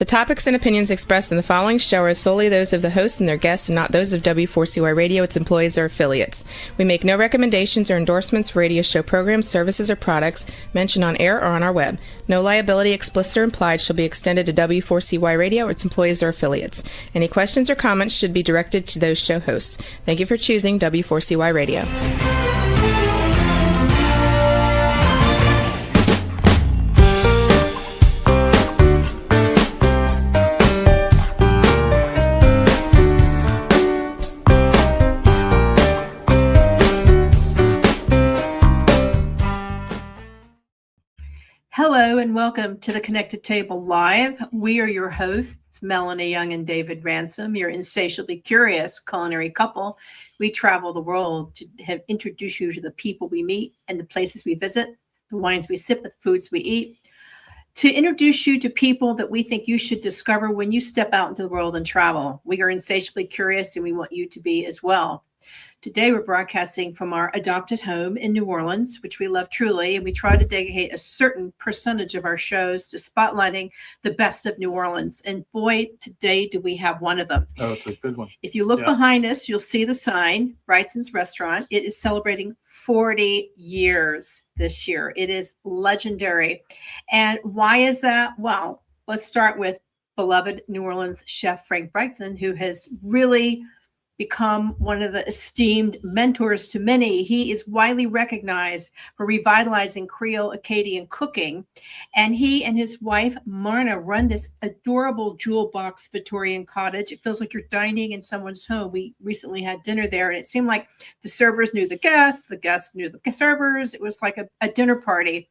topics and opinions expressed in the following show are solely those of the host and their guests and not those of W4CY Radio, its employees, or affiliates. We make no recommendations or endorsements for radio show programs, services, or products mentioned on air or on our web. No liability, explicit or implied, shall be extended to W4CY Radio or its employees or affiliates. Any questions or comments should be directed to those show hosts. Thank you for choosing W4CY Radio. Hello and welcome to the Connected Table Live. We are your hosts, Melanie Young and David Ransom, your insatiably curious culinary couple. We travel the world to introduce you to the people we meet and the places we visit, the wines we sip, the foods we eat, to introduce you to people that we think you should discover when you step out into the world and travel. We are insatiably curious and we want you to be as well. Today, we're broadcasting from our adopted home in New Orleans, which we love truly, and we try to dedicate a certain percentage of our shows to spotlighting the best of New Orleans. And boy, today do we have one of them. Oh, it's a good one. If you look behind us, you'll see the sign, Brigtsen's Restaurant. It is celebrating 40 years this year. It is legendary. And why is that? Well, let's start with beloved New Orleans chef Frank Brigtsen, who has really become one of the esteemed mentors to many. He is widely recognized for revitalizing Creole Acadian cooking. And he and his wife, Marna, run this adorable jewel box Victorian cottage. It feels like you're dining in someone's home. We recently had dinner there, and it seemed like the servers knew the guests knew the servers. It was like a dinner party.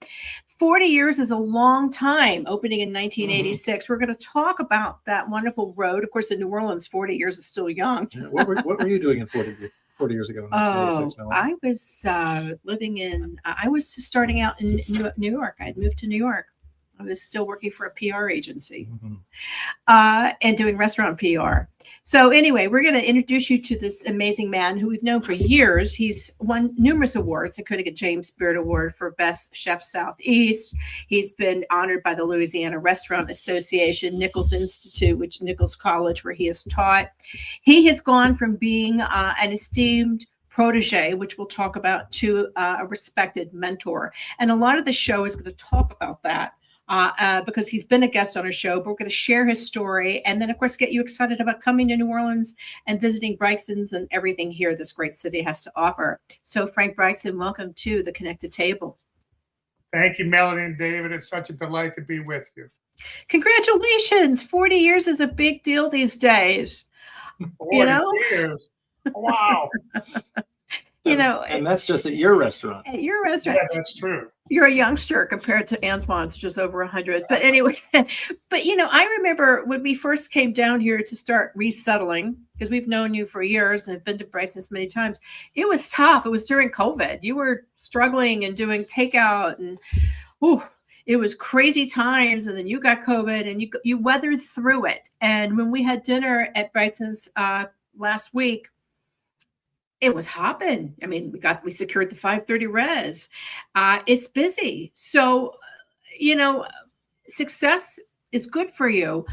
40 years is a long time, opening in 1986. We're going to talk about that wonderful road. Of course, in New Orleans, 40 years is still young. Yeah, what were you doing in 40 years ago? In 1986, I was living in, I was starting out in New York. I'd moved to New York. I was still working for a PR agency and doing restaurant PR. So anyway, we're going to introduce you to this amazing man who we've known for years. He's won numerous awards, including a James Beard Award for Best Chef Southeast. He's been honored by the Louisiana Restaurant Association, Nichols Institute, Nichols College, where he has taught. He has gone from being an esteemed protégé, which we'll talk about, to a respected mentor. And a lot of the show is going to talk about that. Because he's been a guest on our show, but we're going to share his story and then, of course, get you excited about coming to New Orleans and visiting Brigtsen's and everything here this great city has to offer. So, Frank Brigtsen, welcome to the Connected Table. Thank you, Melanie and David. It's such a delight to be with you. Congratulations. 40 years is a big deal these days. 40 years. Wow. And that's just at your restaurant. At your restaurant. Yeah, that's true. You're a youngster compared to Antoine's, which is over 100. But anyway, I remember when we first came down here to start resettling, because we've known you for years and have been to Brigtsen's many times. It was tough. It was during COVID. You were struggling and doing takeout, and it was crazy times. And then you got COVID, and you weathered through it. And when we had dinner at Brigtsen's last week, it was hopping. I mean, we secured the 530 res. It's busy. So, success is good for you.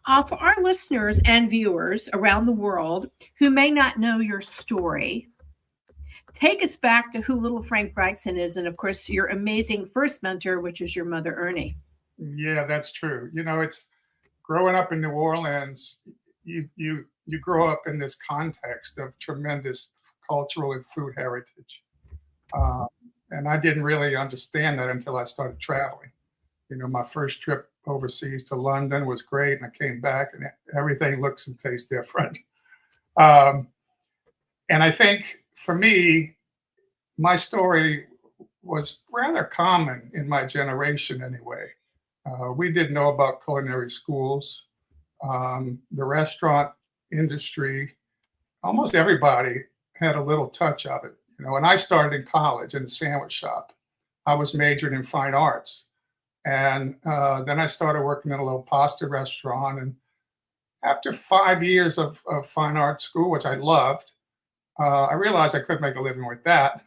For our listeners and viewers around the world who may not know your story, take us back to who little Frank Brigtsen is. And of course, your amazing first mentor, which is your mother, Ernie. Yeah, that's true. It's growing up in New Orleans, you grow up in this context of tremendous cultural and food heritage. And I didn't really understand that until I started traveling. My first trip overseas to London was great, and I came back and everything looks and tastes different. And I think for me, my story was rather common in my generation anyway. We didn't know about culinary schools. The restaurant industry, almost everybody had a little touch of it. When I started in college in the sandwich shop, I was majoring in fine arts. And then I started working in a little pasta restaurant. And after 5 years of fine arts school, which I loved, I realized I couldn't make a living with that.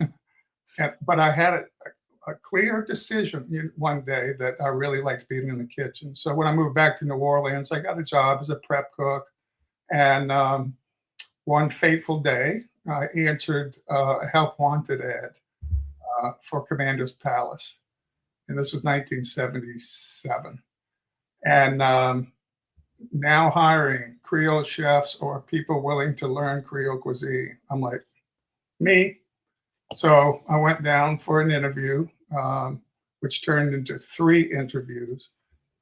But I had a clear decision one day that I really liked being in the kitchen. So when I moved back to New Orleans, I got a job as a prep cook. And one fateful day, I answered a help wanted ad for Commander's Palace. And this was 1977. And now hiring Creole chefs or people willing to learn Creole cuisine. I'm like, me? So I went down for an interview, which turned into 3 interviews.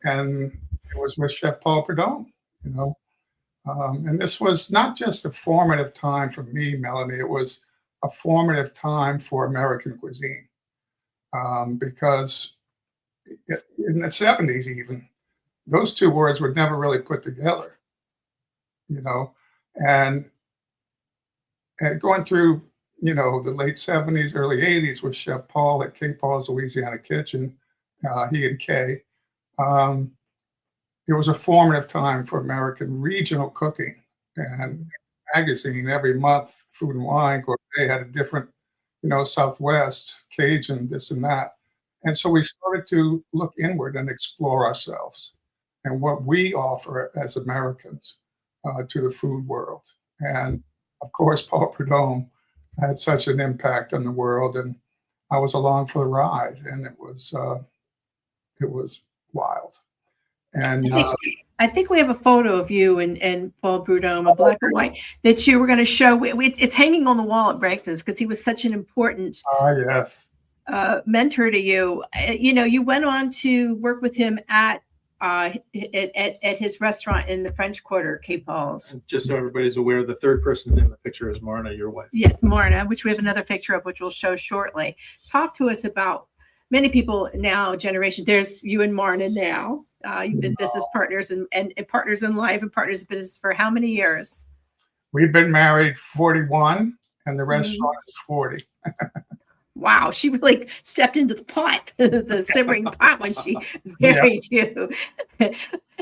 And it was with Chef Paul Prudhomme, you know. And this was not just a formative time for me, Melanie. It was a formative time for American cuisine because in the 70s even, those 2 words were never really put together, you know. And going through, you know, the late 70s, early 80s with Chef Paul at K. Paul's Louisiana Kitchen, he and Kay, it was a formative time for American regional cooking. And magazine every month, Food and Wine, they had a different, you know, Southwest, Cajun, this and that. And so we started to look inward and explore ourselves and what we offer as Americans to the food world. And of course, Paul Prudhomme had such an impact on the world, and I was along for the ride, and it was wild. And I think we have a photo of you and Paul Prudhomme, a black and white, that you were going to show. It's hanging on the wall at Brigtsen's because he was such an important yes. Mentor to you. You know, you went on to work with him at his restaurant in the French Quarter, K. Paul's. And just so everybody's aware, the 3rd person in the picture is Marna, your wife. Yes, Marna, which we have another picture of, which we'll show shortly. Talk to us about many people now, generation. There's you and Marna now. You've been business partners and partners in life and partners in business for how many years? We've been married 41, and the restaurant is 40. Wow, she really stepped into the pot, the simmering pot when she married you.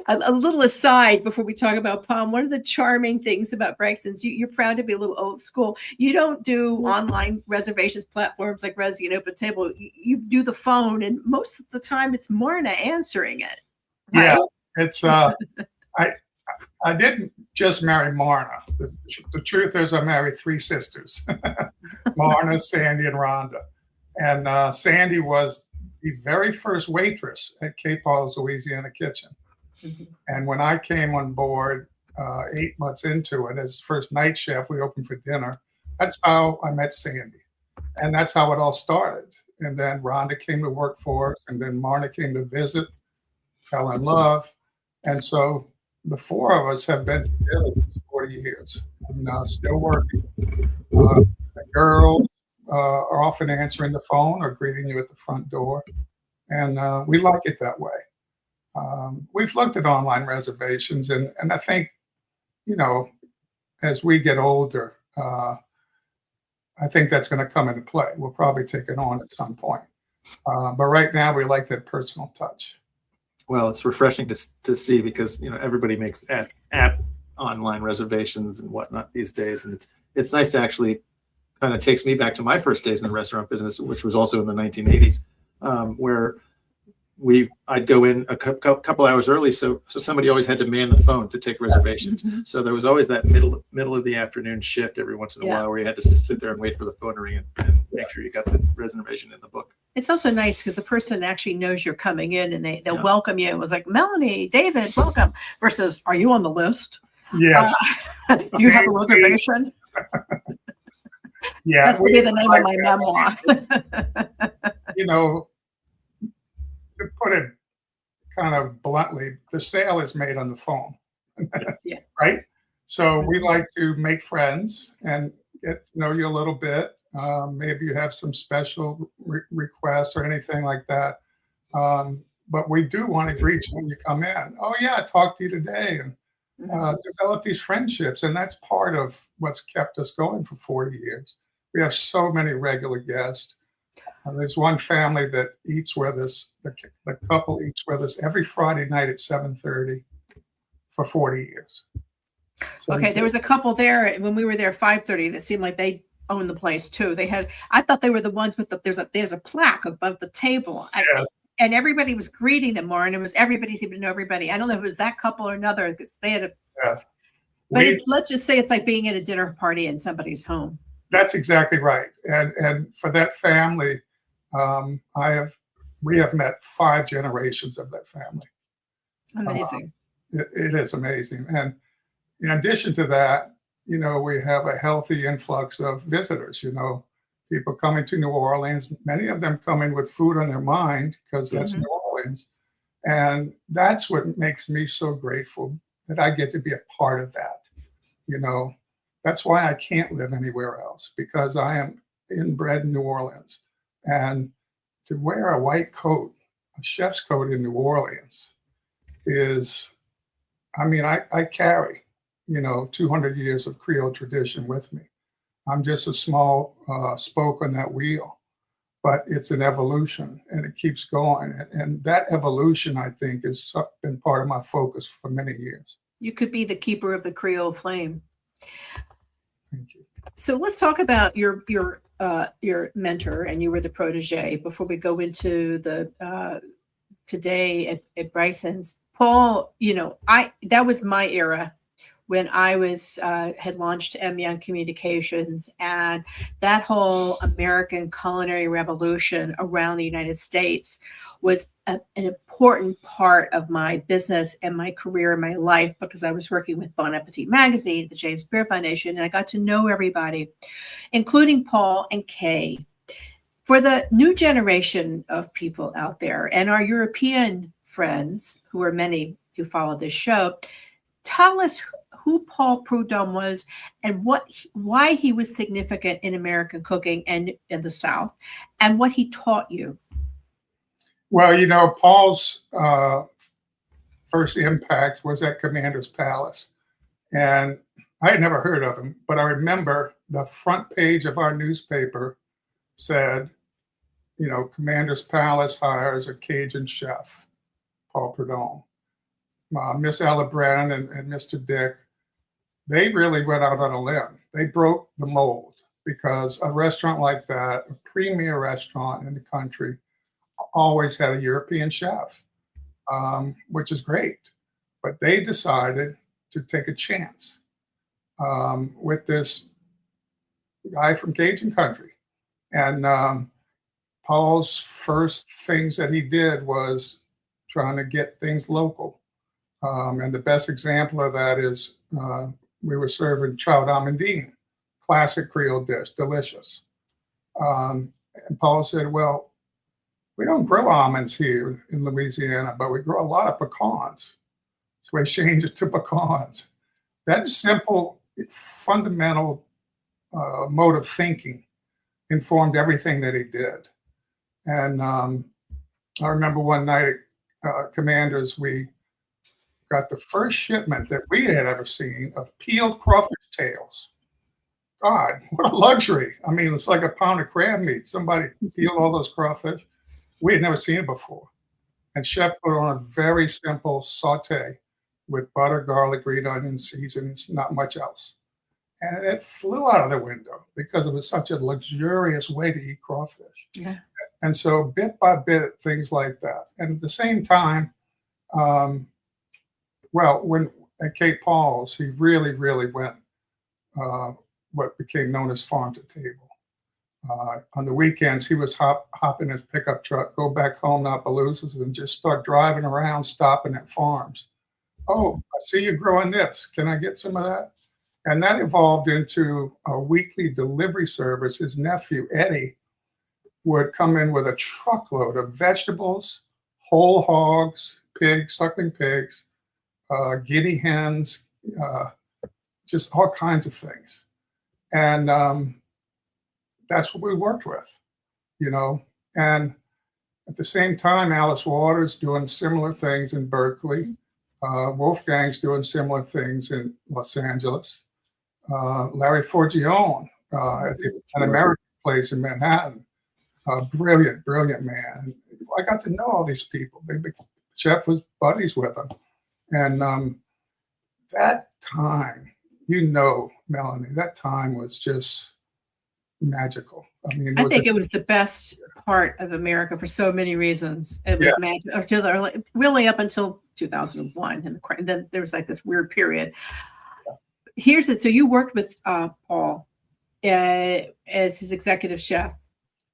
A little aside before we talk about Palm, one of the charming things about Brigtsen's, you're proud to be a little old school. You don't do online reservations platforms like Resi and Open Table. You do the phone, and most of the time it's Marna answering it. Right? Yeah, it's I didn't just marry Marna. The truth is I married 3 sisters, Marna, Sandy, and Rhonda. And Sandy was the very first waitress at K. Paul's Louisiana Kitchen. Mm-hmm. And when I came on board 8 months into it as first night chef, we opened for dinner. That's how I met Sandy. And that's how it all started. And then Rhonda came to work for us, and then Marna came to visit, fell in love. And so the 4 of us have been together for 40 years and still working. The girls are often answering the phone or greeting you at the front door. And we like it that way. We've looked at online reservations, and I think, you know, as we get older, I think that's going to come into play. We'll probably take it on at some point. But right now, we like that personal touch. Well, it's refreshing to see because, you know, everybody makes app online reservations and whatnot these days. And it's nice to actually kind of takes me back to my first days in the restaurant business, which was also in the 1980s, where I'd go in a couple hours early. So somebody always had to man the phone to take reservations. Mm-hmm. So there was always that middle of the afternoon shift every once in a while where you had to just sit there and wait for the phone to ring and make sure you got the reservation in the book. It's also nice because the person actually knows you're coming in and they'll welcome you. It was like, Melanie, David, welcome, versus, are you on the list? Yes. Do you have a reservation? Yeah. That's going to be the name of my memoir. You know, to put it kind of bluntly, the sale is made on the phone. Yeah. Right? So we like to make friends and get to know you a little bit. Maybe you have some special requests or anything like that. But we do want to greet you when you come in. Oh, yeah, I talked to you today. And develop these friendships. And that's part of what's kept us going for 40 years. We have so many regular guests. There's one family that eats with us, the couple eats with us every Friday night at 7:30 for 40 years. So okay, there was a couple there when we were there 5:30 that seemed like they owned the place too. I thought they were the ones with there's a plaque above the table. Yes. And everybody was greeting them more, and it was everybody seemed to know everybody. I don't know if it was that couple or another, because they had a. Yeah. But let's just say it's like being at a dinner party in somebody's home. That's exactly right. And for that family, we have met 5 generations of that family. Amazing. It is amazing. And in addition to that, we have a healthy influx of visitors, people coming to New Orleans, many of them coming with food on their mind, because that's New Orleans. And that's what makes me so grateful that I get to be a part of that. That's why I can't live anywhere else, because I am inbred in New Orleans. And to wear a white coat, a chef's coat in New Orleans is, I carry, 200 years of Creole tradition with me. I'm just a small spoke on that wheel, but it's an evolution and it keeps going. And that evolution, I think, has been part of my focus for many years. You could be the keeper of the Creole flame. Thank you. So let's talk about your mentor, and you were the protege, before we go into the today at Brigtsen's. Paul, that was my era when I was had launched M Young Communications, and that whole American culinary revolution around the United States was an important part of my business and my career and my life, because I was working with Bon Appetit Magazine, the James Beard Foundation, and I got to know everybody, including Paul and Kay. For the new generation of people out there and our European friends, who are many who follow this show, tell us who Paul Prudhomme was and why he was significant in American cooking and in the South, and what he taught you. Well, Paul's first impact was at Commander's Palace. And I had never heard of him, but I remember the front page of our newspaper said, Commander's Palace hires a Cajun chef, Paul Prudhomme. Miss Ella Brennan and Mr. Dick, they really went out on a limb. They broke the mold, because a restaurant like that, a premier restaurant in the country, always had a European chef, which is great. But they decided to take a chance with this guy from Cajun country. And Paul's first things that he did was trying to get things local. And the best example of that is we were serving trout amandine, classic Creole dish, delicious. And Paul said, well, we don't grow almonds here in Louisiana, but we grow a lot of pecans. So we changed it to pecans. That simple, fundamental mode of thinking informed everything that he did. And I remember one night at Commander's, we got the first shipment that we had ever seen of peeled crawfish tails. God, what a luxury. It's like a pound of crab meat. Somebody peeled all those crawfish. We had never seen it before. And Chef put on a very simple saute with butter, garlic, green onion, seasonings, not much else. And it flew out of the window because it was such a luxurious way to eat crawfish. Yeah. And so bit by bit, things like that. And at the same time, when at Cape Paul's, he really, really went what became known as farm to table. On the weekends, he was hop in his pickup truck, go back home to Appaloosas, and just start driving around, stopping at farms. Oh, I see you growing this. Can I get some of that? And that evolved into a weekly delivery service. His nephew, Eddie, would come in with a truckload of vegetables, whole hogs, pigs, suckling pigs, guinea hens, just all kinds of things. And that's what we worked with, And at the same time, Alice Waters doing similar things in Berkeley. Wolfgang's doing similar things in Los Angeles. Larry Forgione at an American place in Manhattan. Brilliant, brilliant man. I got to know all these people. Chef was buddies with them. And that time, Melanie, that time was just magical. I mean, I think it was the best part of America for so many reasons. It was magic, really up until 2001, and then there was like this weird period. Here's it. So you worked with Paul as his executive chef,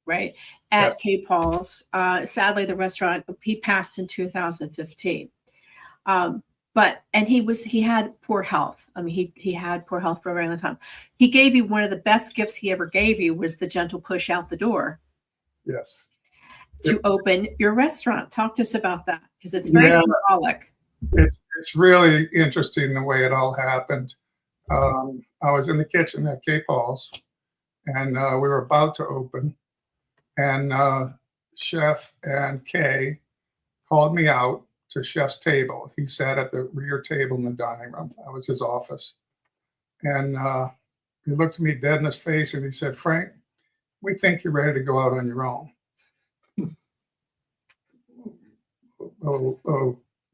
right? At K. Paul's. Sadly, the restaurant, he passed in 2015. And he had poor health. I mean, he had poor health for a very long time. He gave you one of the best gifts he ever gave you was the gentle push out the door. Yes. To open your restaurant. Talk to us about that, because it's very symbolic. It's really interesting the way it all happened. I was in the kitchen at K. Paul's, and we were about to open, and Chef and Kay called me out to Chef's table. He sat at the rear table in the dining room. That was his office. And he looked at me dead in his face and he said, "Frank, we think you're ready to go out on your own."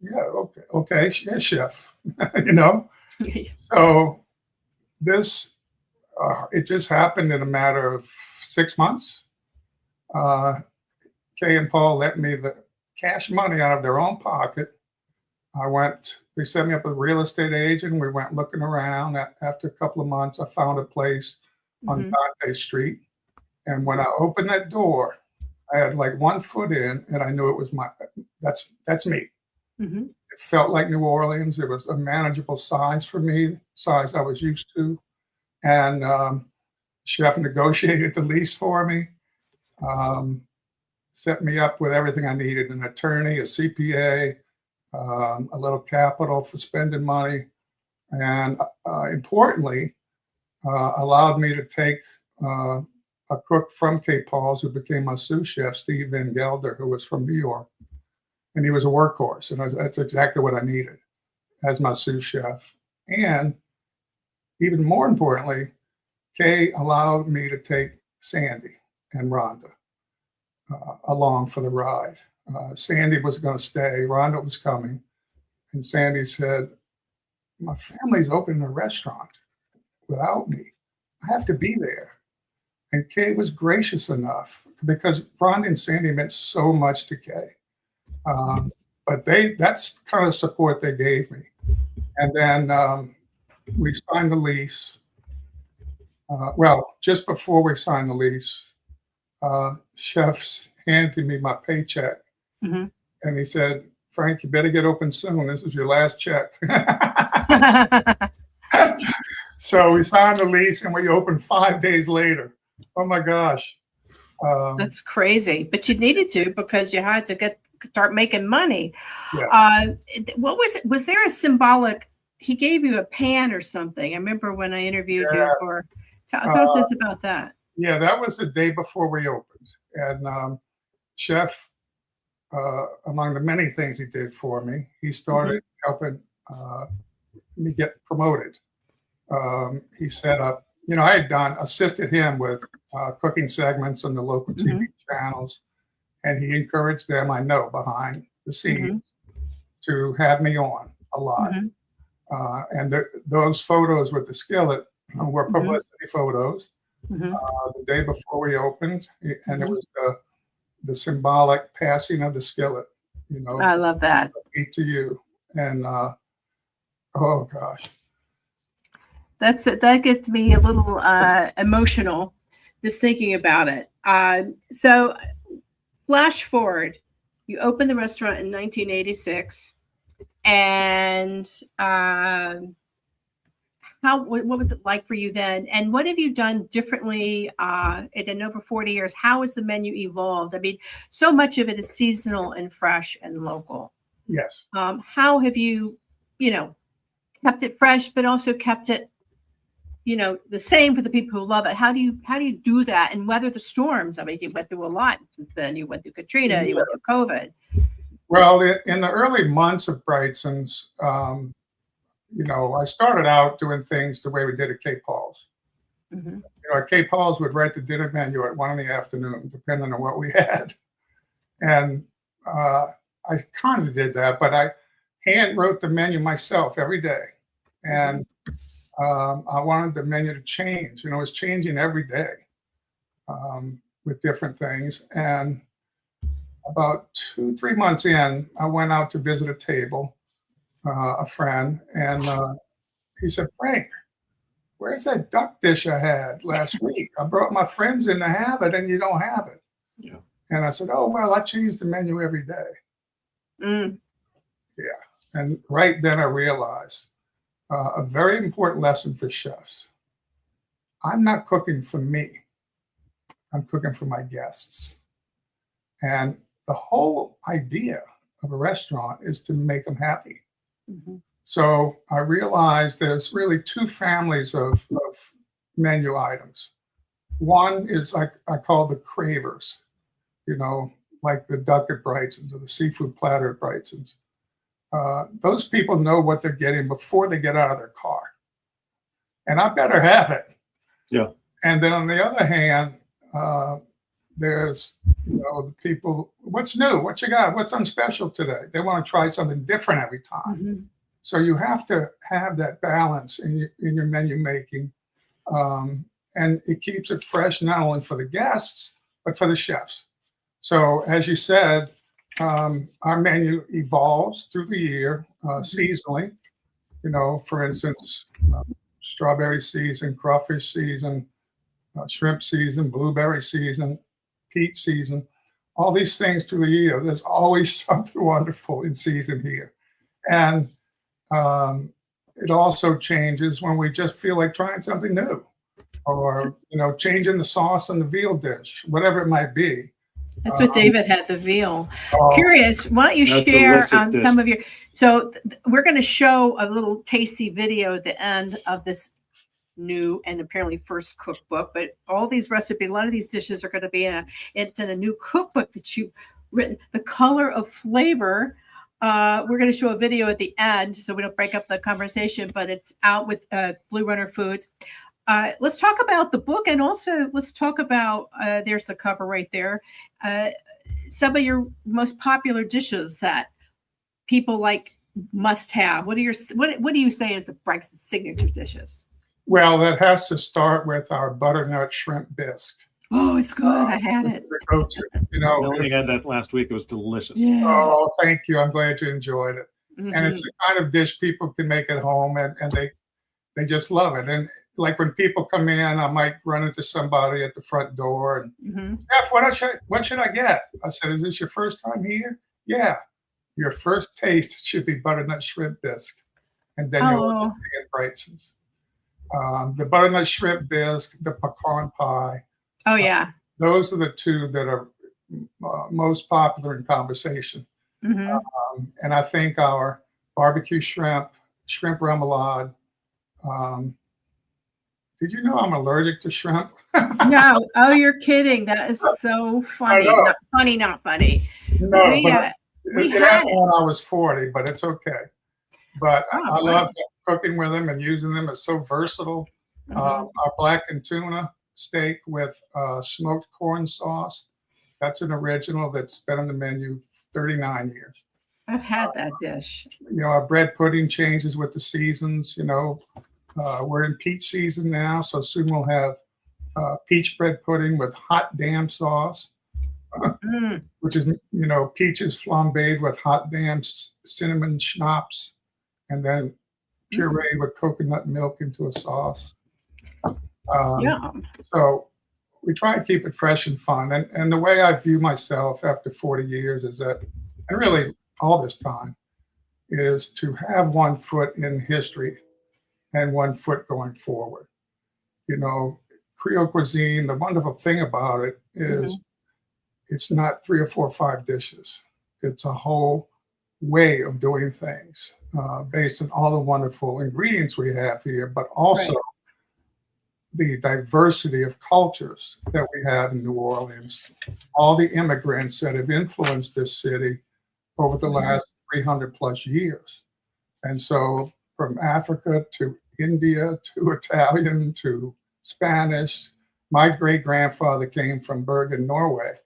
Yeah, okay, yeah, Chef. You know? So this, it just happened in a matter of 6 months. Kay and Paul let me the cash money out of their own pocket. They set me up with a real estate agent. We went looking around. After a couple of months, I found a place on Dante Street. And when I opened that door, I had like 1 foot in, and I knew it was that's me. Mm-hmm. It felt like New Orleans. It was a manageable size for me, size I was used to. And Chef negotiated the lease for me. Set me up with everything I needed: an attorney, a CPA, a little capital for spending money, and importantly, allowed me to take a cook from Cape Paul's who became my sous chef, Steve Van Gelder, who was from New York. And he was a workhorse, and that's exactly what I needed as my sous chef. And even more importantly, Kay allowed me to take Sandy and Rhonda along for the ride. Sandy was going to stay. Rhonda was coming. And Sandy said, "My family's opening a restaurant without me. I have to be there." And Kay was gracious enough, because Rhonda and Sandy meant so much to Kay. But that's kind of support they gave me. And then we signed the lease. Well, just before we signed the lease, Chef's handed me my paycheck. Mm-hmm. And he said, "Frank, you better get open soon. This is your last check." So we signed the lease and we opened 5 days later. Oh my gosh. That's crazy. But you needed to, because you had to start making money. Yeah. What was it? Was there a symbolic? He gave you a pan or something. I remember when I interviewed you for. Talk to us about that. Yeah, that was the day before we opened. And Chef, among the many things he did for me, he started helping me get promoted. He set up, I had assisted him with cooking segments on the local TV channels, and he encouraged them, I know, behind the scenes to have me on a lot. And those photos with the skillet were publicity photos the day before we opened, and it was the symbolic passing of the skillet. I love that. Eat to you, and oh gosh, that gets me a little emotional just thinking about it. So flash forward, you opened the restaurant in 1986, and what was it like for you then? And what have you done differently in over 40 years? How has the menu evolved? I mean, so much of it is seasonal and fresh and local. Yes. How have you, kept it fresh, but also kept it, the same for the people who love it? How do you do that and weather the storms? I mean, you went through a lot since then. You went through Katrina, you went through COVID. Well, in the early months of Brigtsen's, I started out doing things the way we did at Cape Paul's. At Cape Paul's, would write the dinner menu at 1 PM, depending on what we had. And I kind of did that, but I hand wrote the menu myself every day. And I wanted the menu to change. It was changing every day. with different things. And about 2-3 months in, I went out to visit a table, a friend, and he said, "Frank, where's that duck dish I had last week? I brought my friends in to have it, and you don't have it." Yeah. And I said, "Oh, well, I change the menu every day." Mm. Yeah. And right then I realized a very important lesson for chefs. I'm not cooking for me. I'm cooking for my guests. And the whole idea of a restaurant is to make them happy. Mhm. So I realized there's really two families of menu items. One is I call the cravers, like the duck at Brigtsen's or the seafood platter at Brigtsen's. Those people know what they're getting before they get out of their car. And I better have it. Yeah. And then on the other hand, there's, the people, what's new? What you got? What's on special today? They want to try something different every time. Mhm. So you have to have that balance in your menu making. And it keeps it fresh, not only for the guests, but for the chefs. So as you said, our menu evolves through the year, seasonally. For instance, strawberry season, crawfish season, shrimp season, blueberry season, peach season, all these things through the year. There's always something wonderful in season here. And it also changes when we just feel like trying something new, or changing the sauce on the veal dish, whatever it might be. That's what David had, the veal. Oh, Curious, why don't you That's share delicious dish. some of your, so we're going to show a little tasty video at the end of this new and apparently first cookbook, but all these recipes, a lot of these dishes are going to be it's in a new cookbook that you've written, The Color of Flavor. We're going to show a video at the end so we don't break up the conversation, but it's out with Blue Runner Foods. Let's talk about the book, and also let's talk about, there's the cover right there, some of your most popular dishes that people must have. What do you say is the Brigtsen signature dishes? Well, that has to start with our butternut shrimp bisque. Oh, it's good. I had it. The go-to, Melanie had that last week. It was delicious. Yeah. Oh, thank you. I'm glad you enjoyed it. Mhm. And it's the kind of dish people can make at home, and they just love it. And like when people come in, I might run into somebody at the front door and, Mhm. "Jeff, what should I get?" I said, "Is this your first time here?" "Yeah." "Your first taste should be butternut shrimp bisque, and then you'll Oh. see at Brigtsen's." The butternut shrimp bisque, the pecan pie, Oh, yeah. those are the two that are most popular in conversation. Mhm. And I think our barbecue shrimp remoulade. Did you know I'm allergic to shrimp? No. Oh, you're kidding. That is so funny. know. Not funny, not funny. No, We, but we it had happened it. when I was 40, but it's okay. But Oh, I wow. love cooking with them and using them. It's so versatile. Mhm. Our blackened tuna steak with smoked corn sauce. That's an original that's been on the menu 39 years. I've had that dish. Our bread pudding changes with the seasons. We're in peach season now, so soon we'll have peach bread pudding with hot damn sauce, Mm. which is, peaches flambéed with hot damn cinnamon schnapps, and then pureed with coconut milk into a sauce. Yum. So we try and keep it fresh and fun. And the way I view myself after 40 years is that, and really all this time, is to have one foot in history and one foot going forward. Creole cuisine, the wonderful thing about it is it's not 3 or 4 or 5 dishes. It's a whole way of doing things based on all the wonderful ingredients we have here, but also the diversity of cultures that we have in New Orleans, all the immigrants that have influenced this city over the last 300 plus years. And so from Africa to India to Italian to Spanish, my great grandfather came from Bergen, Norway.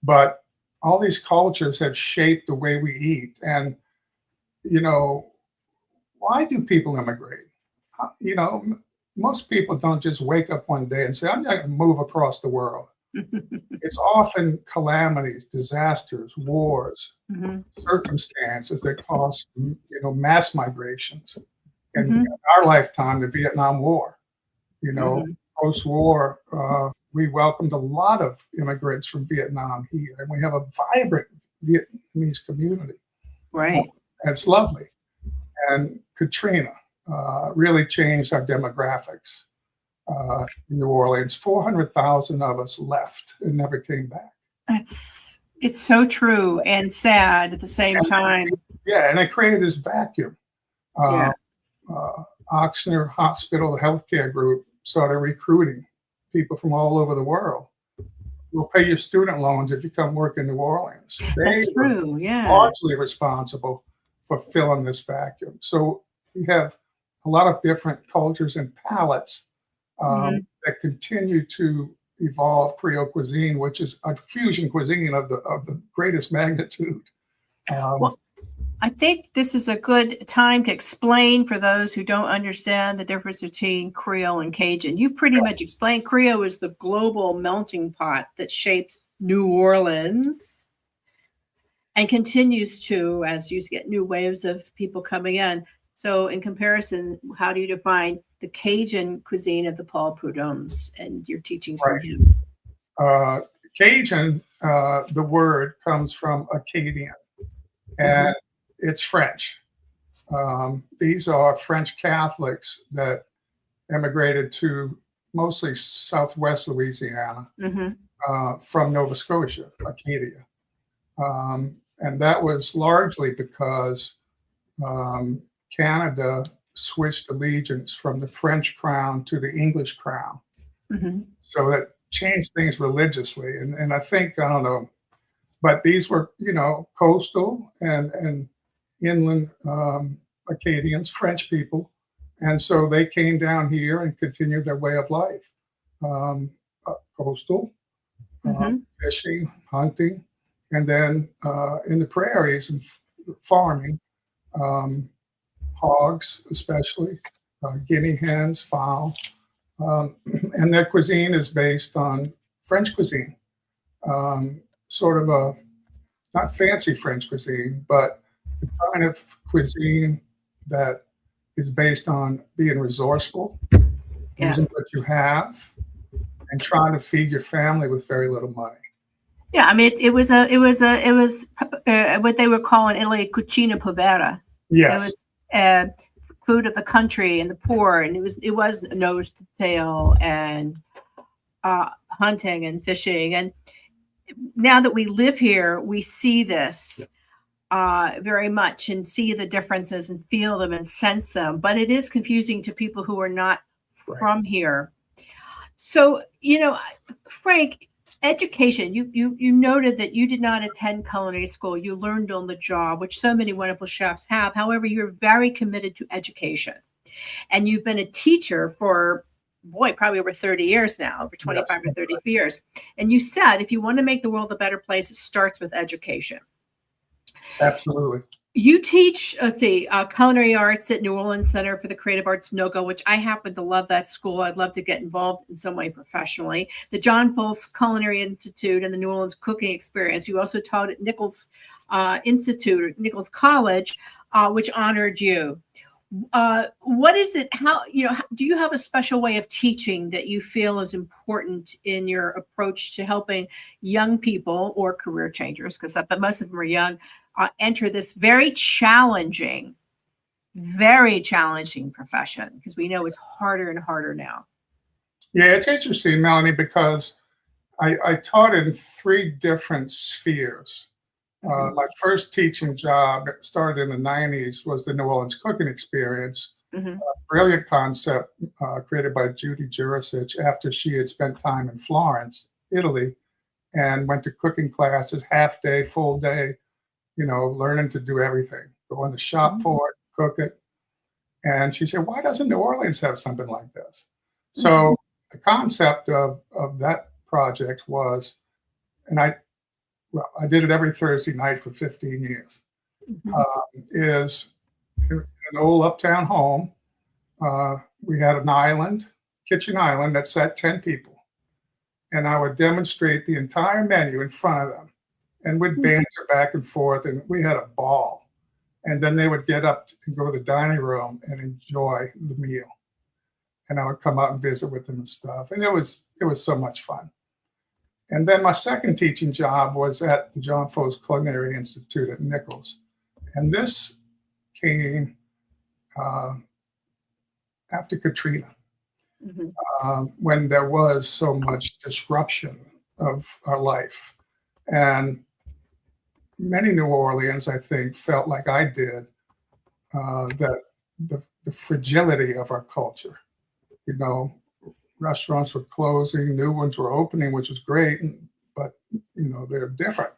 But all these cultures have shaped the way we eat. And, why do people immigrate? most people don't just wake up one day and say, I'm going to move across the world. It's often calamities, disasters, wars, circumstances that cause, mass migrations. And in our lifetime, the Vietnam War, post-war, we welcomed a lot of immigrants from Vietnam here, and we have a vibrant Vietnamese community. Right. It's lovely. And Katrina really changed our demographics in New Orleans. 400,000 of us left and never came back. It's so true and sad at the same time. Yeah, and it created this vacuum. Oxnard Hospital Healthcare Group started recruiting people from all over the world. We'll pay your student loans if you come work in New Orleans. That's true, yeah. Largely responsible for filling this vacuum. So we have a lot of different cultures and palates that continue to evolve Creole cuisine, which is a fusion cuisine of the greatest magnitude. Well, I think this is a good time to explain for those who don't understand the difference between Creole and Cajun. You pretty much explained Creole is the global melting pot that shapes New Orleans and continues to, as you get new waves of people coming in. So in comparison, how do you define the Cajun cuisine of the Paul Prudhommes and your teachings from him? Cajun, the word comes from Acadian, and it's French. These are French Catholics that emigrated to mostly Southwest Louisiana from Nova Scotia, Acadia. And that was largely because Canada switched allegiance from the French crown to the English crown. So that changed things religiously. And I think, I don't know, but these were, coastal and inland Acadians, French people. And so they came down here and continued their way of life. Coastal, fishing, hunting, and then in the prairies and farming, hogs especially, guinea hens, fowl. And their cuisine is based on French cuisine, sort of a, not fancy French cuisine, but the kind of cuisine that is based on being resourceful, using what you have, and trying to feed your family with very little money. Yeah, I mean, it was what they were calling in Italy cucina povera. Yes, it was food of the country and the poor, and it was nose to tail and hunting and fishing. And now that we live here, we see this very much and see the differences and feel them and sense them. But it is confusing to people who are not from here. So, Frank, education, you noted that you did not attend culinary school. You learned on the job, which so many wonderful chefs have. However, you're very committed to education. And you've been a teacher for, probably over 30 years now, over 25 or 30 years. And you said, if you want to make the world a better place, it starts with education. Absolutely. You teach, culinary arts at New Orleans Center for the Creative Arts NOGA, which I happen to love that school. I'd love to get involved in some way professionally. The John Folse Culinary Institute and the New Orleans Cooking Experience. You also taught at Nichols Institute, or Nichols College, which honored you. What is it? How, do you have a special way of teaching that you feel is important in your approach to helping young people or career changers, but most of them are young, enter this very challenging profession, because we know it's harder and harder now? Yeah, it's interesting, Melanie, because I taught in 3 different spheres. My first teaching job started in the 90s was the New Orleans Cooking Experience, a brilliant concept created by Judy Jurisic after she had spent time in Florence, Italy, and went to cooking classes, half day, full day, learning to do everything, go in the shop for it, cook it. And she said, why doesn't New Orleans have something like this? So the concept of that project was, and I did it every Thursday night for 15 years, is in an old uptown home, we had an island, kitchen island that sat 10 people. And I would demonstrate the entire menu in front of them and we'd banter back and forth. And we had a ball. And then they would get up and go to the dining room and enjoy the meal. And I would come out and visit with them and stuff. And it was so much fun. And then my second teaching job was at the John Fo's Culinary Institute at Nichols. And this came after Katrina, when there was so much disruption of our life. And many New Orleans, I think, felt like I did, that the fragility of our culture. You know, restaurants were closing, new ones were opening, which was great, but, you know, they're different.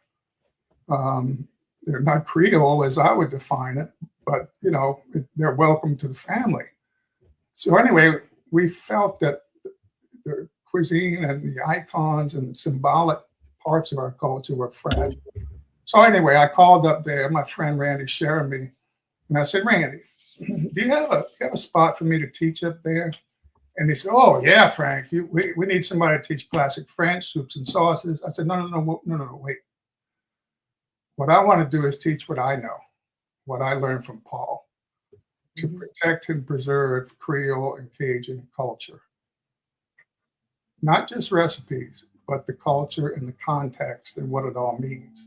They're not Creole as I would define it, but, you know, they're welcome to the family. So anyway, we felt that the cuisine and the icons and symbolic parts of our culture were fragile. So anyway, I called up there, my friend Randy Sheremy, and I said, Randy, do you have a spot for me to teach up there? And he said, oh, yeah, Frank, we need somebody to teach classic French, soups and sauces. I said, no, wait. What I want to do is teach what I know, what I learned from Paul, to protect and preserve Creole and Cajun culture. Not just recipes, but the culture and the context and what it all means.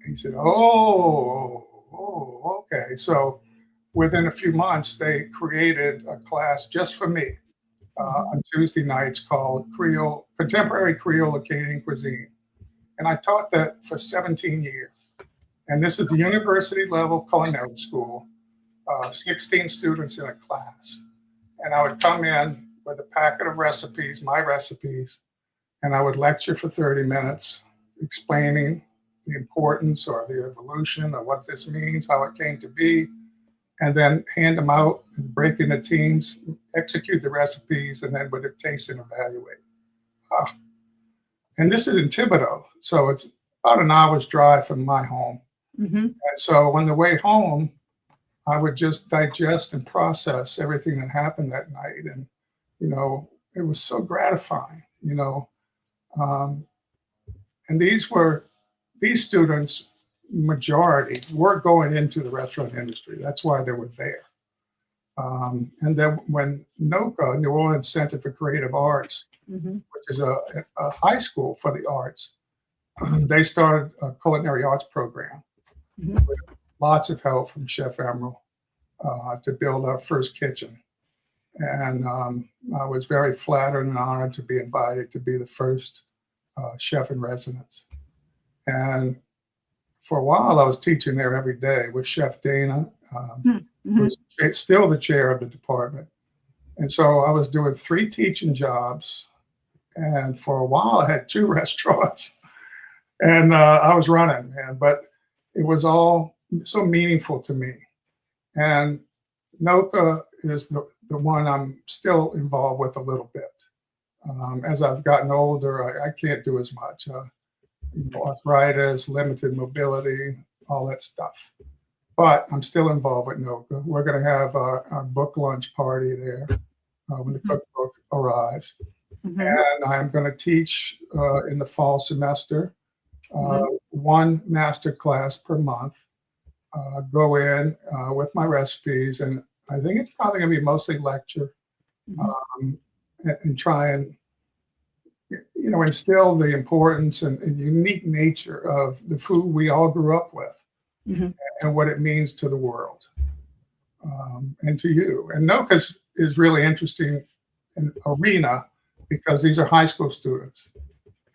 And he said, oh, okay. So within a few months, they created a class just for me on Tuesday nights called Contemporary Creole Acadian Cuisine. And I taught that for 17 years. And this is the university level culinary school, 16 students in a class. And I would come in with a packet of recipes, my recipes, and I would lecture for 30 minutes, explaining the importance or the evolution of what this means, how it came to be, and then hand them out and break into teams, execute the recipes, and then would taste and evaluate. And this is in Thibodeau, so it's about an hour's drive from my home. And so on the way home, I would just digest and process everything that happened that night. And, you know, it was so gratifying, you know. And these students, majority, were going into the restaurant industry. That's why they were there. And then when NOCA, New Orleans Center for Creative Arts, which is a high school for the arts, they started a culinary arts program with lots of help from Chef Emerald to build our first kitchen. And I was very flattered and honored to be invited to be the first chef in residence. And for a while, I was teaching there every day with Chef Dana, who's still the chair of the department. And so I was doing 3 teaching jobs. And for a while, I had 2 restaurants. And I was running, but it was all so meaningful to me. And NOCA is the one I'm still involved with a little bit. As I've gotten older, I can't do as much. Arthritis, limited mobility, all that stuff. But I'm still involved with NOCA. We're going to have our book lunch party there when the cookbook arrives. And I'm going to teach in the fall semester 1 master class per month. Go in with my recipes, and I think it's probably going to be mostly lecture, and try and instill the importance and unique nature of the food we all grew up with, and what it means to the world, and to you. And NOCA is really interesting in arena because these are high school students,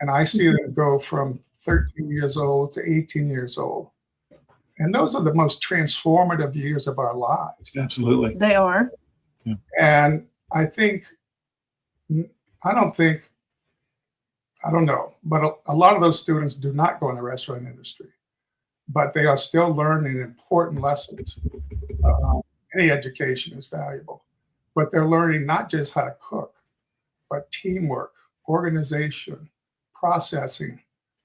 and I see them go from 13 years old to 18 years old. And those are the most transformative years of our lives. Absolutely. They are. Yeah. And I don't know, but a lot of those students do not go in the restaurant industry, but they are still learning important lessons. Any education is valuable, but they're learning not just how to cook, but teamwork, organization, processing.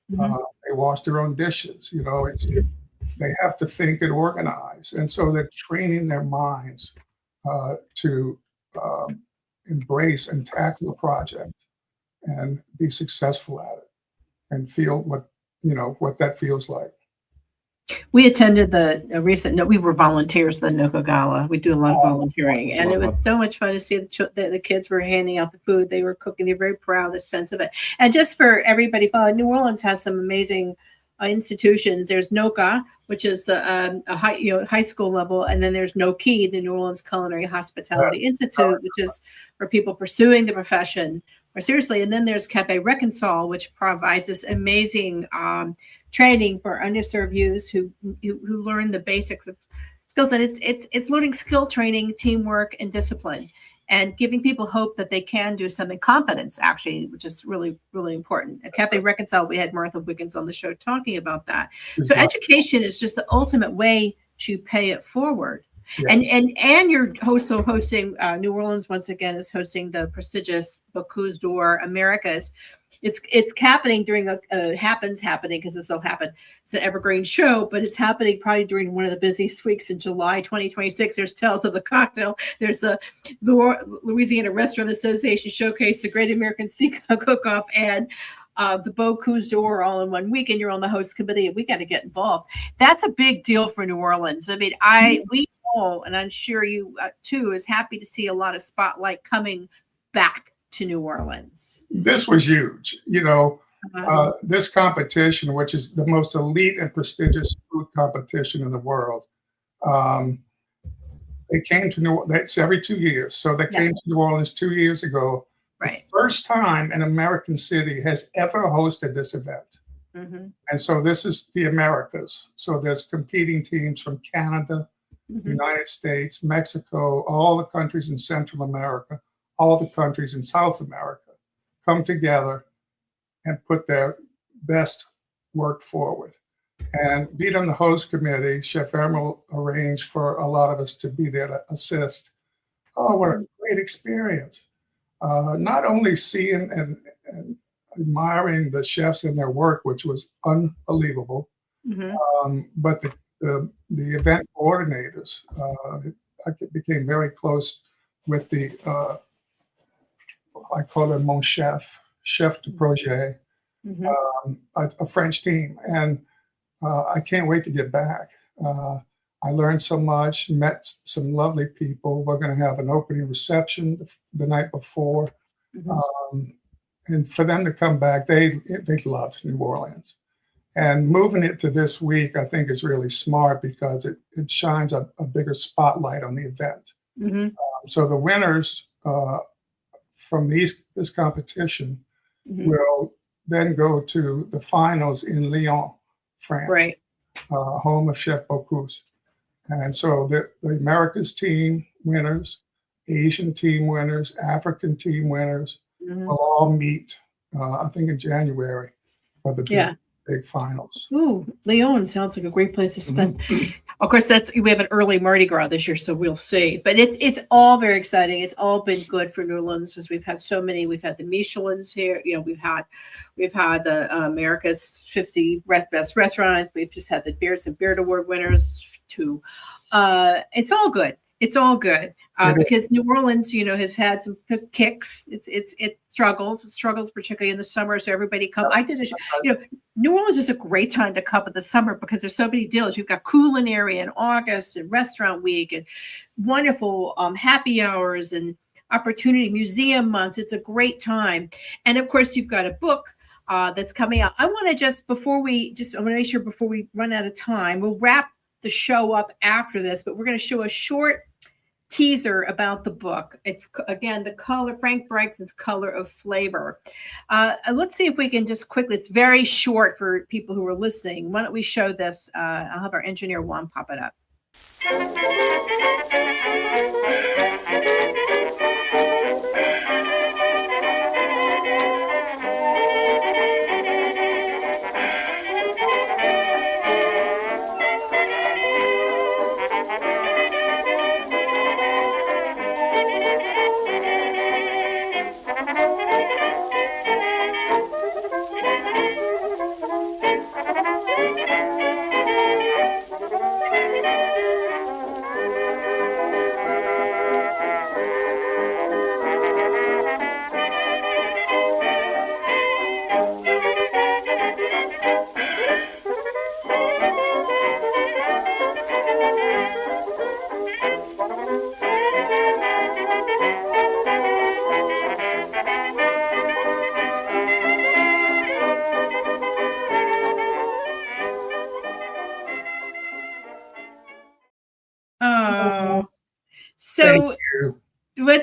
They wash their own dishes. They have to think and organize. And so they're training their minds to embrace and tackle a project and be successful at it and feel what that feels like. We attended the we were volunteers at the NOCA Gala. We do a lot of volunteering, and it was so much fun to see the kids were handing out the food. They were cooking. They're very proud of the sense of it. And just for everybody, New Orleans has some amazing institutions. There's NOCA, which is the high school level, and then there's NOKI, the New Orleans Culinary Hospitality Institute, which is for people pursuing the profession more seriously. And then there's Cafe Reconcile, which provides this amazing training for underserved youths who learn the basics of skills. And it's learning skill training, teamwork, and discipline, and giving people hope that they can do something. Confidence, actually, which is really, really important. At Cafe Reconcile, we had Martha Wiggins on the show talking about that. So education is just the ultimate way to pay it forward. Yes. And you're also hosting New Orleans once again is hosting the prestigious Bocuse d'Or Americas. It's happening during happening because this will happen. It's an evergreen show, but it's happening probably during one of the busiest weeks in July 2026. There's Tales of the Cocktail. There's the Louisiana Restaurant Association Showcase, the Great American Sea Cook-Off, and the Bocuse d'Or all in one week, and you're on the host committee. We got to get involved. That's a big deal for New Orleans. I mean, we all, and I'm sure you too, is happy to see a lot of spotlight coming back to New Orleans. This was huge. This competition, which is the most elite and prestigious food competition in the world, they came to New Orleans. It's every 2 years. So they came to New Orleans 2 years ago. Right. The first time an American city has ever hosted this event. Mm-hmm. And so this is the Americas. So there's competing teams from Canada, United States, Mexico, all the countries in Central America, all the countries in South America come together and put their best work forward. And being on the host committee, Chef Emerald arranged for a lot of us to be there to assist. Oh, what a great experience. Not only seeing and admiring the chefs and their work, which was unbelievable, but the event coordinators. I became very close with the I call them mon chef, Chef de Protégé, a French team. And I can't wait to get back. I learned so much, met some lovely people. We're going to have an opening reception the night before. And for them to come back, they loved New Orleans. And moving it to this week, I think is really smart because it shines a bigger spotlight on the event. So the winners from this competition will then go to the finals in Lyon, France, home of Chef Bocuse. And so the Americas team winners, Asian team winners, African team winners will all meet, I think, in January for the big finals. Ooh, Lyon sounds like a great place to spend. Of course, we have an early Mardi Gras this year, so we'll see. But it's all very exciting. It's all been good for New Orleans because we've had so many. We've had the Michelins here. We've had the America's 50 best restaurants. We've just had the Beards and Beard Award winners too. It's all good. It's all good because New Orleans, has had some kicks. It struggles particularly in the summer. So everybody come. I did New Orleans is a great time to come in the summer because there's so many deals. You've got culinary in August and restaurant week and wonderful happy hours and opportunity museum months. It's a great time. And of course, you've got a book that's coming out. I want to before we run out of time, we'll wrap the show up after this, but we're going to show a short teaser about the book. It's again the color, Frank Brigtsen's Color of Flavor. Let's see if we can just quickly. It's very short for people who are listening. Why don't we show this? I'll have our engineer Juan pop it up.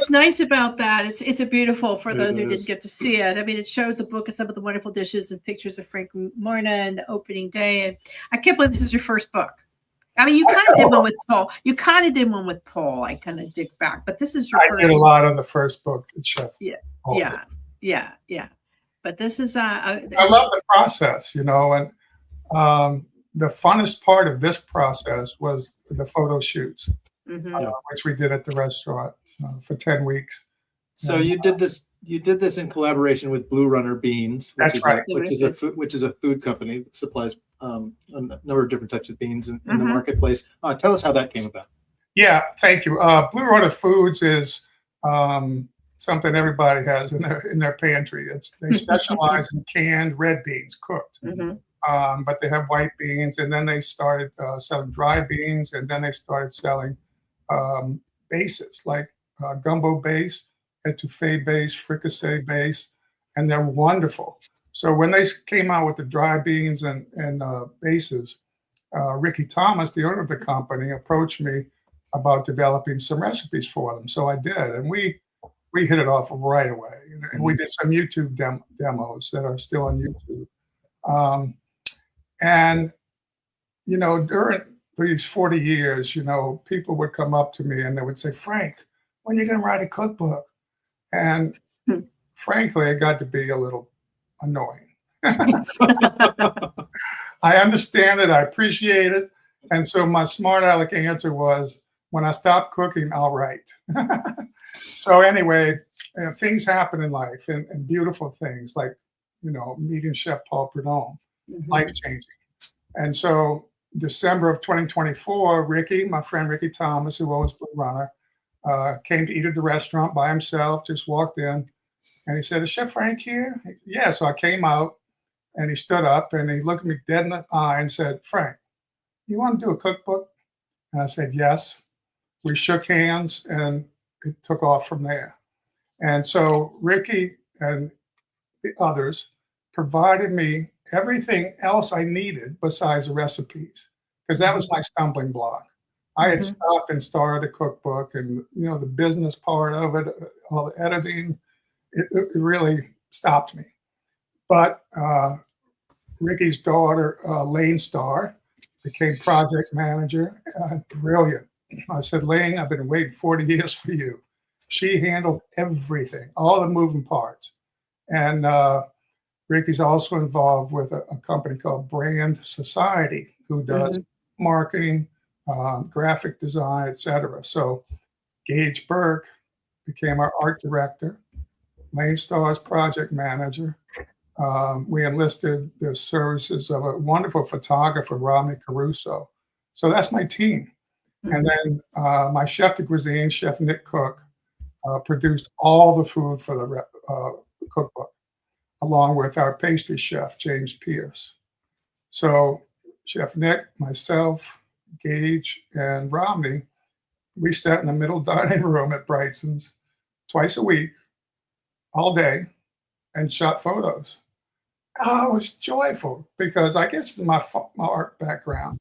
what's nice about that, it's a beautiful, for those who is. didn't get to see it. I mean, it showed the book and some of the wonderful dishes and pictures of Frank and Marna and the opening day. And I can't believe this is your first book. I mean, you kind of did one with Paul. I kind of dig back, but this is your first. I did a lot on the first book, the Chef. Yeah. But this is I love the process, and the funnest part of this process was the photo shoots, which we did at the restaurant for 10 weeks. So you did this in collaboration with Blue Runner Beans, which is a food company that supplies a number of different types of beans in the marketplace. Tell us how that came about. Yeah, thank you. Blue Runner Foods is something everybody has in their pantry. They specialize in canned red beans, cooked. But they have white beans, and then they started selling dry beans, and then they started selling bases like gumbo base, etouffee base, fricassee base, and they're wonderful. So when they came out with the dry beans and bases, Ricky Thomas, the owner of the company, approached me about developing some recipes for them. So I did, and we hit it off right away. And we did some YouTube demos that are still on YouTube. And, during these 40 years, people would come up to me and they would say, Frank, when are you going to write a cookbook? And frankly, it got to be a little annoying. I understand it. I appreciate it. And so my smart aleck answer was, when I stop cooking, I'll write. So anyway, things happen in life and beautiful things like, meeting Chef Paul Prudhomme, life-changing. And so December of 2024, my friend Ricky Thomas, who owns Blue Runner, came to eat at the restaurant by himself, just walked in, and he said, is Chef Frank here? Yeah, so I came out, and he stood up, and he looked me dead in the eye and said, Frank, you want to do a cookbook? And I said, yes. We shook hands, and it took off from there. And so Ricky and the others provided me everything else I needed besides the recipes, because that was my stumbling block. I had stopped and started a cookbook, and the business part of it, all the editing, it really stopped me. But Ricky's daughter, Lane Starr, became project manager. Brilliant. I said, Lane, I've been waiting 40 years for you. She handled everything, all the moving parts. And Ricky's also involved with a company called Brand Society, who does marketing, graphic design, etc. So Gage Burke became our art director. Lane Starr's project manager. We enlisted the services of a wonderful photographer, Romney Caruso. So that's my team. And then my chef de cuisine, Chef Nick Cook, produced all the food for the cookbook, along with our pastry chef, James Pierce. So Chef Nick, myself, Gage, and Romney, we sat in the middle dining room at Brigtsen's twice a week, all day, and shot photos. Oh, it was joyful because I guess it's my art background.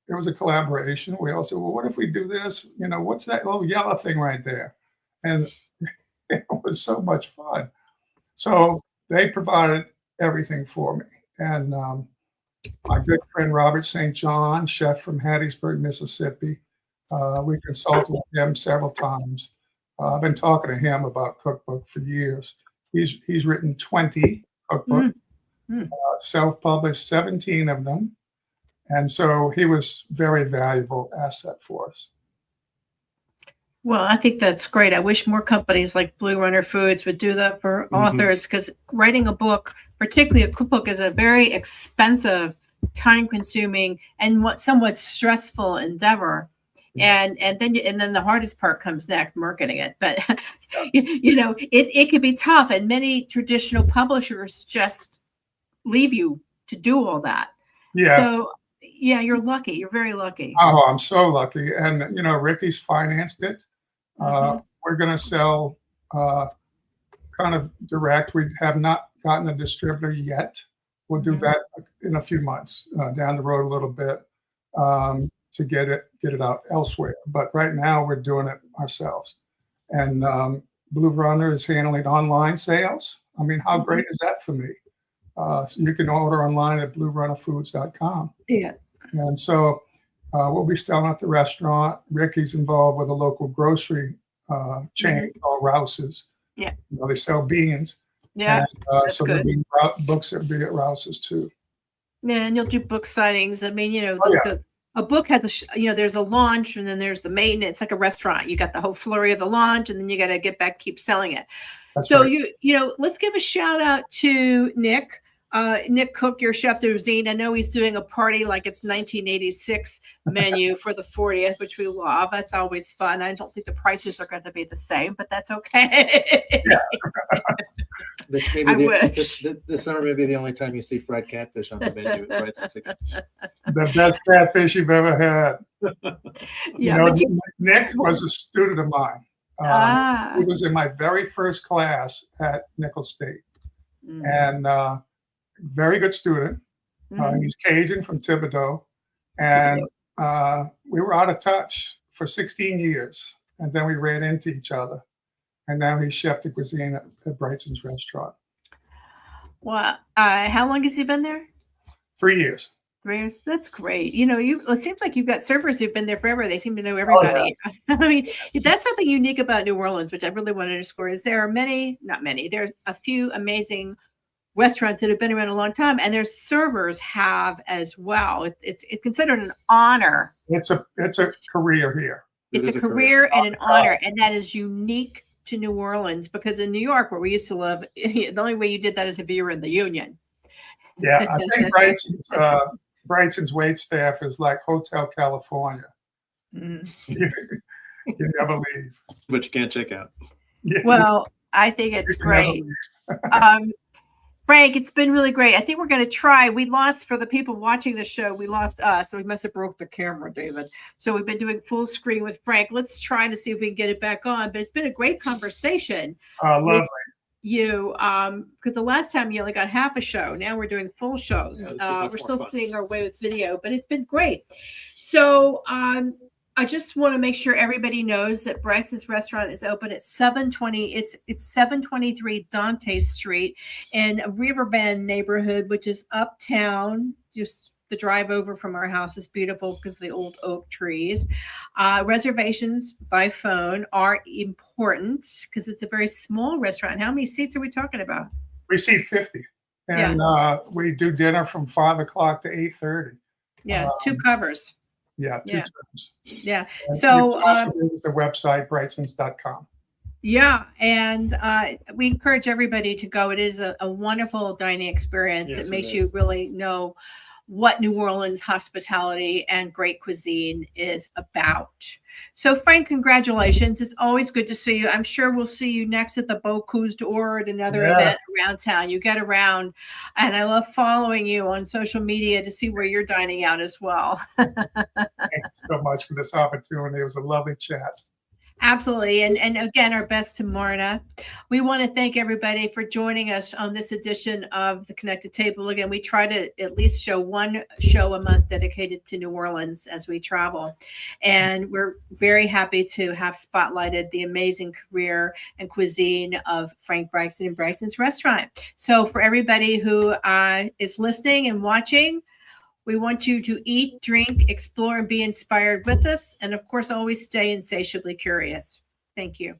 It was a collaboration. We all said, well, what if we do this? What's that little yellow thing right there? And it was so much fun. So they provided everything for me. And my good friend, Robert St. John, chef from Hattiesburg, Mississippi, we consulted with him several times. I've been talking to him about cookbook for years. He's written 20 cookbooks, self-published 17 of them. And so he was very valuable asset for us. Well, I think that's great. I wish more companies like Blue Runner Foods would do that for authors, because writing a book, particularly a cookbook, is a very expensive, time-consuming, and somewhat stressful endeavor. Yes. And then the hardest part comes next, marketing it. But it could be tough, and many traditional publishers just leave you to do all that. Yeah. So yeah, you're lucky. You're very lucky. Oh, I'm so lucky. And Ricky's financed it. We're going to sell kind of direct. We have not gotten a distributor yet. We'll do that in a few months, down the road a little bit. to get it out elsewhere. But right now we're doing it ourselves. And Blue Runner is handling online sales. I mean, how great is that for me? So you can order online at bluerunnerfoods.com. Yeah. And so we'll be selling at the restaurant. Ricky's involved with a local grocery chain called Rouse's. Yeah. You know, they sell beans. Yeah. And, so there'll be books that will be at Rouse's too. Yeah, and you'll do book signings. I mean, you know, Oh, a book has there's a launch and then there's the maintenance, like a restaurant. You got the whole flurry of the launch, and then you got to get back, keep selling it. That's So right. let's give a shout out to Nick. Nick Cook, your chef de cuisine. I know he's doing a party like it's 1986 menu for the 40th, which we love. That's always fun. I don't think the prices are going to be the same, but that's okay. This this summer may be the only time you see fried catfish on the menu. Right? The best catfish you've ever had. Yeah, Nick was a student of mine. He was in my very first class at Nicholls State, and very good student. He's Cajun from Thibodeau, and we were out of touch for 16 years, and then we ran into each other, and now he's chef de cuisine at Brigtsen's restaurant. Well, how long has he been there? 3 years. 3 years. That's great. You know, it seems like you've got servers who've been there forever. They seem to know everybody. Oh, yeah. I mean, that's something unique about New Orleans, which I really want to underscore. Is there are not many. There's a few amazing restaurants that have been around a long time, and their servers have as well. It's considered an honor. It's a career here. It's a career and an honor, and that is unique to New Orleans, because in New York, where we used to live, the only way you did that is if you were in the union. Yeah, I think Brigtsen's wait staff is like Hotel California. You never leave. But you can't check out. Yeah. Well, I think it's great. Frank, it's been really great. I think we're going to try. We lost, for the people watching the show, we lost us. So we must have broke the camera, David. So we've been doing full screen with Frank. Let's try to see if we can get it back on. But it's been a great conversation. Lovely. You, because the last time you only got half a show. Now we're doing full shows. We're still seeing our way with video, but it's been great. So I just want to make sure everybody knows that Bryce's restaurant is open at 720. It's 723 Dante Street in a Riverbend neighborhood, which is uptown. Just the drive over from our house is beautiful because of the old oak trees. Reservations by phone are important because it's a very small restaurant. How many seats are we talking about? We seat 50, and we do dinner from 5 o'clock to 8:30. Yeah, 2 covers. Yeah, 2 times. Yeah. And So you can also visit the website brightsens.com. Yeah, and we encourage everybody to go. It is a wonderful dining experience. Yes, it makes it you really know what New Orleans hospitality and great cuisine is about. So, Frank, congratulations. It's always good to see you. I'm sure we'll see you next at the Bocuse d'Or at another event around town. You get around, and I love following you on social media to see where you're dining out as well. Thank you so much for this opportunity. It was a lovely chat. Absolutely. And again, our best to Marna. We want to thank everybody for joining us on this edition of The Connected Table. Again, we try to at least show one show a month dedicated to New Orleans as we travel. And we're very happy to have spotlighted the amazing career and cuisine of Frank Brigtsen and Brigtsen's Restaurant. So for everybody who is listening and watching, we want you to eat, drink, explore, and be inspired with us. And of course, always stay insatiably curious. Thank you.